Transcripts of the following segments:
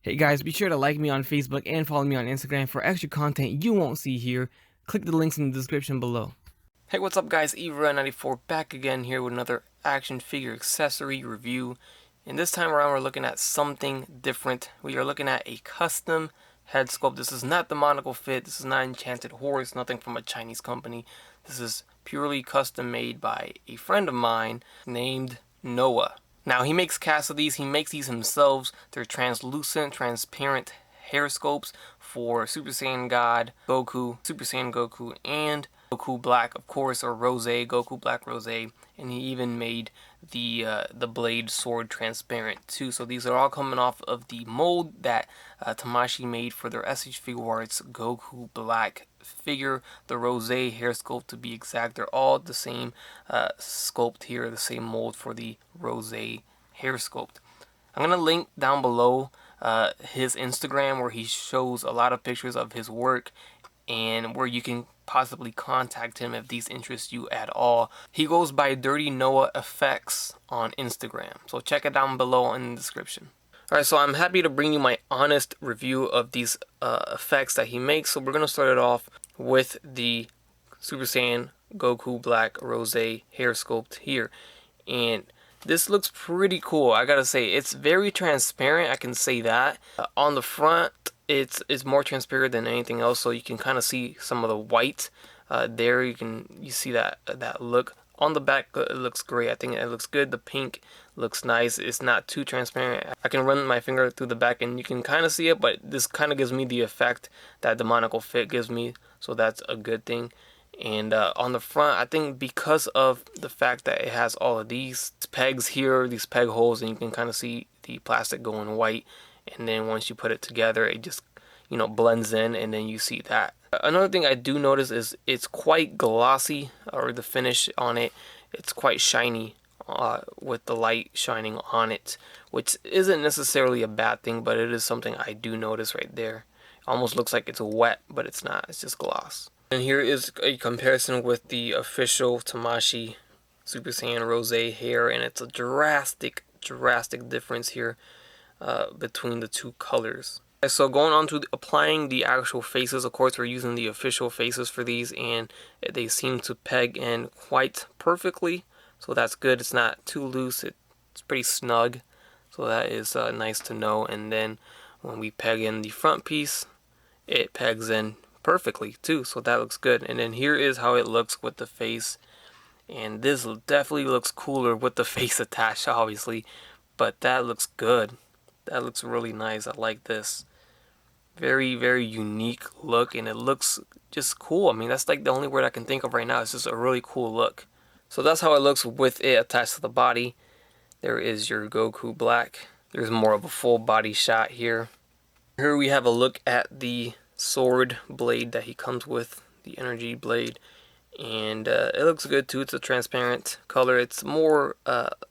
Hey guys, be sure to like me on Facebook and follow me on Instagram for extra content you won't see here. Click the links in the description below. Hey, what's up guys, Eva94 back again here with another action figure accessory review. And this time around we're looking at something different. We are looking at a custom head sculpt. This is not the monocle fit, this is not Enchanted Horse, nothing from a Chinese company. This is purely custom made by a friend of mine named Noah. Now he makes casts of these, he makes these himself. They're translucent, transparent hair sculpts for Super Saiyan God, Goku, Super Saiyan Goku, and Goku Black, of course, or Rose, Goku Black Rose, and he even made the blade sword transparent too. So these are all coming off of the mold that Tamashii made for their SH Figuarts Goku Black figure, the Rose hair sculpt to be exact. They're all the same sculpt here, the same mold for the Rose hair sculpt. I'm gonna link down below his Instagram where he shows a lot of pictures of his work and where you can possibly contact him if these interest you at all. He goes by Dirty Noah Effects on Instagram, so check it down below in the description. Alright, so I'm happy to bring you my honest review of these effects that he makes. So we're going to start it off with the Super Saiyan Goku Black Rose hair sculpt here. And this looks pretty cool, I gotta say. It's very transparent, I can say that. On the front, it's more transparent than anything else, so you can kind of see some of the white there. You see that look. On the back, it looks great. I think it looks good. The pink looks nice. It's not too transparent. I can run my finger through the back and you can kind of see it, but this kind of gives me the effect that the monocle fit gives me, so that's a good thing. And on the front, I think because of the fact that it has all of these pegs here, these peg holes, and you can kind of see the plastic going white, and then once you put it together, it just, you know, blends in, and then you see that. Another thing I do notice is it's quite glossy, or the finish on it, it's quite shiny with the light shining on it, which isn't necessarily a bad thing, but it is something I do notice right there. Almost looks like it's wet, but it's not, it's just gloss. And here is a comparison with the official Tamashii Super Saiyan Rose hair, and it's a drastic difference here between the two colors. So going on to applying the actual faces, of course we're using the official faces for these, and they seem to peg in quite perfectly, so that's good. It's not too loose, it's pretty snug, so that is nice to know. And then when we peg in the front piece, it pegs in perfectly too, so that looks good. And then here is how it looks with the face, and this definitely looks cooler with the face attached, obviously, but that looks good. That looks really nice. I like this. Very unique look, and it looks just cool. I mean, that's like the only word I can think of right now. It's just a really cool look. So that's how it looks with it attached to the body. There is your Goku Black. There's more of a full body shot here. Here we have a look at the sword blade that he comes with, the energy blade, and it looks good too. It's a transparent color. It's more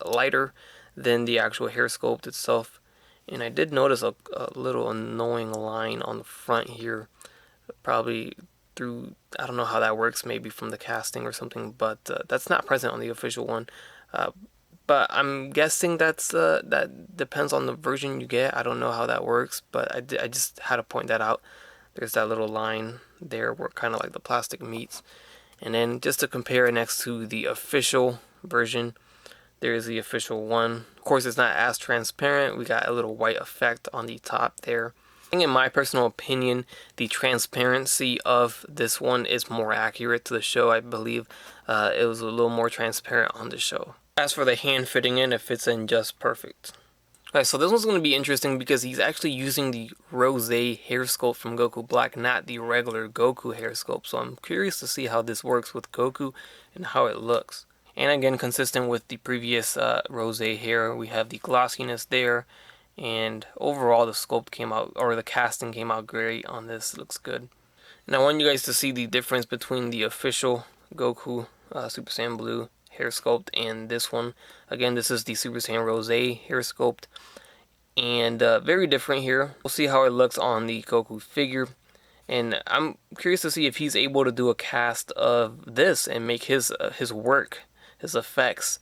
lighter than the actual hair sculpt itself. And I did notice a little annoying line on the front here, probably through, I don't know how that works, maybe from the casting or something, but that's not present on the official one. But I'm guessing that depends on the version you get. I don't know how that works, but I just had to point that out. There's that little line there where kind of like the plastic meets. And then just to compare it next to the official version, there's the official one. Of course, it's not as transparent. We got a little white effect on the top there. I think in my personal opinion, the transparency of this one is more accurate to the show. I believe it was a little more transparent on the show. As for the hand fitting in, it fits in just perfect. Alright, so this one's going to be interesting because he's actually using the Rose hair sculpt from Goku Black, not the regular Goku hair sculpt. So I'm curious to see how this works with Goku and how it looks. And again, consistent with the previous Rose hair, we have the glossiness there, and overall the sculpt came out, or the casting came out great on this. It looks good. And I want you guys to see the difference between the official Goku Super Saiyan Blue hair sculpt and this one. Again, this is the Super Saiyan Rose hair sculpt, and very different here. We'll see how it looks on the Goku figure. And I'm curious to see if he's able to do a cast of this and make his work, his effects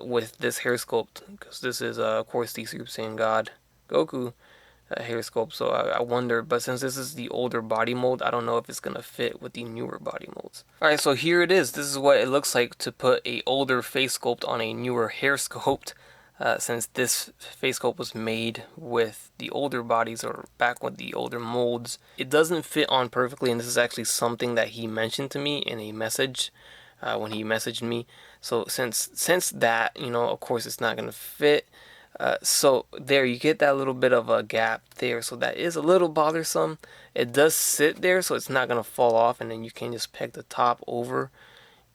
with this hair sculpt, because this is of course the Super Saiyan God Goku hair sculpt, so I wonder, but since this is the older body mold, I don't know if it's gonna fit with the newer body molds. Alright, so here it is. This is what it looks like to put a older face sculpt on a newer hair sculpt. Since this face sculpt was made with the older bodies, or back with the older molds, it doesn't fit on perfectly, and this is actually something that he mentioned to me in a message when he messaged me. So since that, you know, of course it's not gonna fit. So there you get that little bit of a gap there, so that is a little bothersome. It does sit there, so it's not gonna fall off, and then you can just peg the top over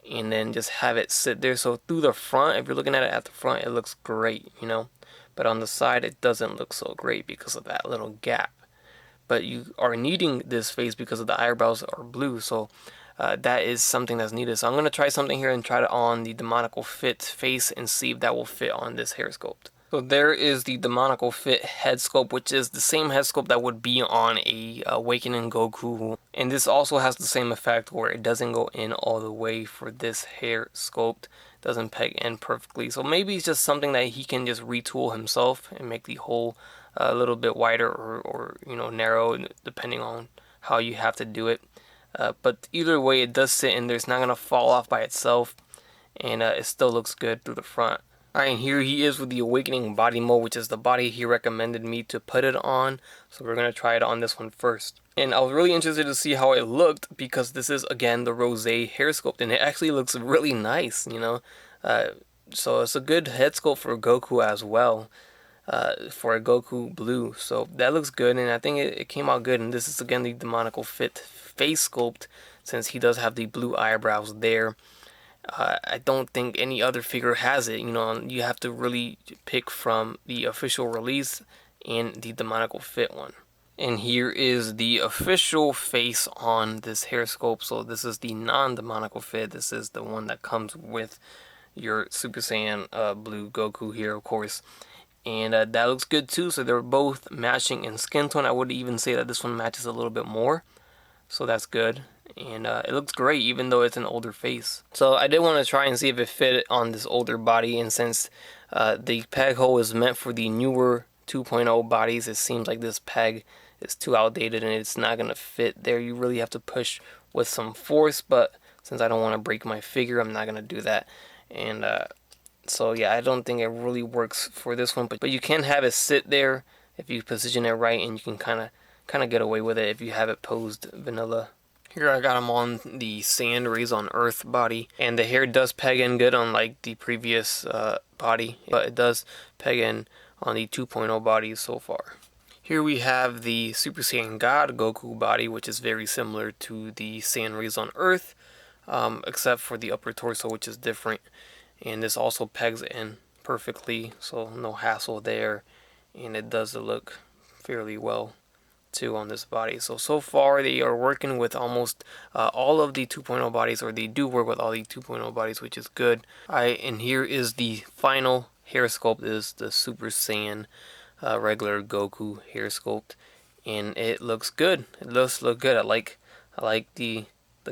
and then just have it sit there. So through the front, if you're looking at it at the front, it looks great, you know, but on the side it doesn't look so great because of that little gap. But you are needing this face because of the eyebrows are blue, so that is something that's needed. So I'm going to try something here and try it on the demonical fit face and see if that will fit on this hair sculpt. So there is the demonical fit head sculpt, which is the same head sculpt that would be on a Awakening Goku. And this also has the same effect where it doesn't go in all the way for this hair sculpt. Doesn't peg in perfectly. So maybe it's just something that he can just retool himself and make the hole a little bit wider or you know, narrow, depending on how you have to do it. But either way, it does sit in there. It's not going to fall off by itself. And it still looks good through the front. Alright, and here he is with the Awakening body mold, which is the body he recommended me to put it on. So we're going to try it on this one first. And I was really interested to see how it looked, because this is, again, the Rose hair sculpt. And it actually looks really nice, you know. So it's a good head sculpt for Goku as well. For a Goku Blue. So that looks good, and I think it came out good. And this is, again, the demonical fit face sculpt, since he does have the blue eyebrows there. I don't think any other figure has it. You know, you have to really pick from the official release and the demonical fit one. And here is the official face on this hair sculpt. So this is the non-demonical fit. This is the one that comes with your Super Saiyan Blue Goku here, of course. And that looks good too. So they're both matching in skin tone. I would even say that this one matches a little bit more. So that's good. And it looks great even though it's an older face. So I did want to try and see if it fit on this older body, and since the peg hole is meant for the newer 2.0 bodies, it seems like this peg is too outdated and it's not going to fit there. You really have to push with some force, but since I don't want to break my figure, I'm not going to do that. And so yeah, I don't think it really works for this one, but you can have it sit there if you position it right, and you can kind of get away with it if you have it posed vanilla. Here I got him on the Sand Rays on Earth body, and the hair does peg in good unlike the previous body, but it does peg in on the 2.0 bodies so far. Here we have the Super Saiyan God Goku body, which is very similar to the Sand Rays on Earth, except for the upper torso, which is different. And this also pegs in perfectly, so no hassle there, and it does look fairly well too on this body. So far they are working with almost all of the 2.0 bodies, or they do work with all the 2.0 bodies, which is good. And here is the final hair sculpt, is the Super Saiyan regular Goku hair sculpt, and it looks good. It does look good. I like the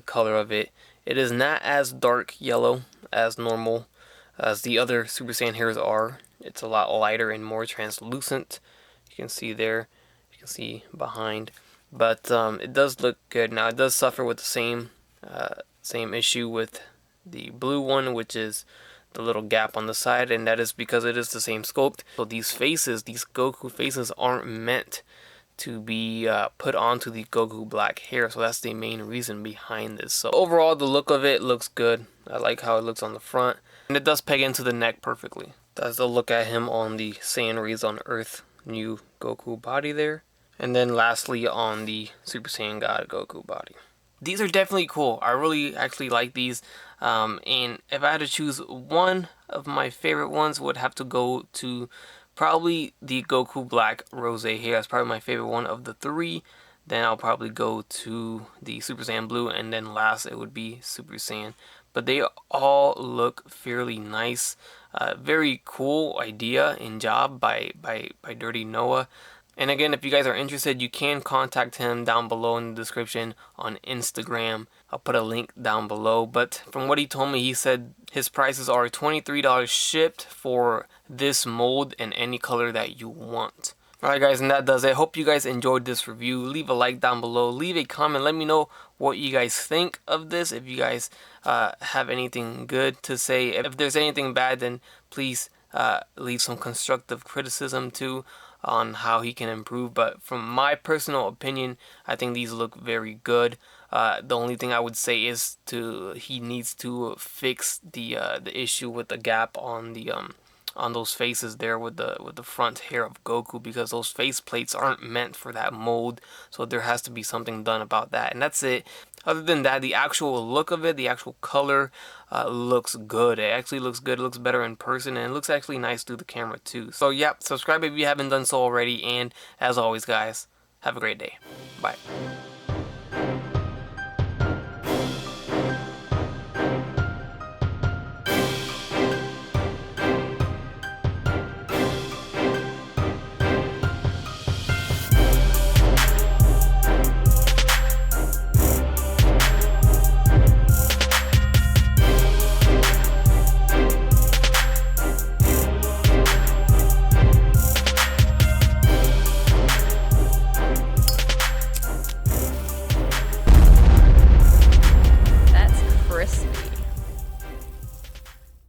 color of it. It is not as dark yellow as normal as the other Super Saiyan hairs are. It's a lot lighter and more translucent. You can see there. You can see behind, but it does look good. Now it does suffer with the same issue with the blue one, which is the little gap on the side, and that is because it is the same sculpt. So these faces, these Goku faces, aren't meant to be put onto the Goku black hair, so that's the main reason behind this. So overall, the look of it looks good. I like how it looks on the front, and it does peg into the neck perfectly. That's the look at him on the Saiyan Rays on Earth new Goku body there. And then lastly on the Super Saiyan God Goku body. These are definitely cool. I really actually like these. And if I had to choose one of my favorite ones, would have to go to probably the Goku Black Rose hair. That's probably my favorite one of the three. Then I'll probably go to the Super Saiyan Blue, and then last it would be Super Saiyan. But they all look fairly nice. Very cool idea and job by Dirty Noah. And again, if you guys are interested, you can contact him down below in the description on Instagram. I'll put a link down below. But from what he told me, he said his prices are $23 shipped for this mold in any color that you want. Alright guys, and that does it. Hope you guys enjoyed this review. Leave a like down below. Leave a comment. Let me know what you guys think of this. If you guys have anything good to say. If there's anything bad, then please leave some constructive criticism too on how he can improve. But from my personal opinion, I think these look very good. The only thing I would say is he needs to fix the issue with the gap on those faces there with the front hair of Goku, because those face plates aren't meant for that mold, so there has to be something done about that. And that's it. Other than that, the actual look of it, the actual color looks good. It actually looks good. It looks better in person, and it looks actually nice through the camera too. So yeah, subscribe if you haven't done so already, and as always guys, have a great day. Bye.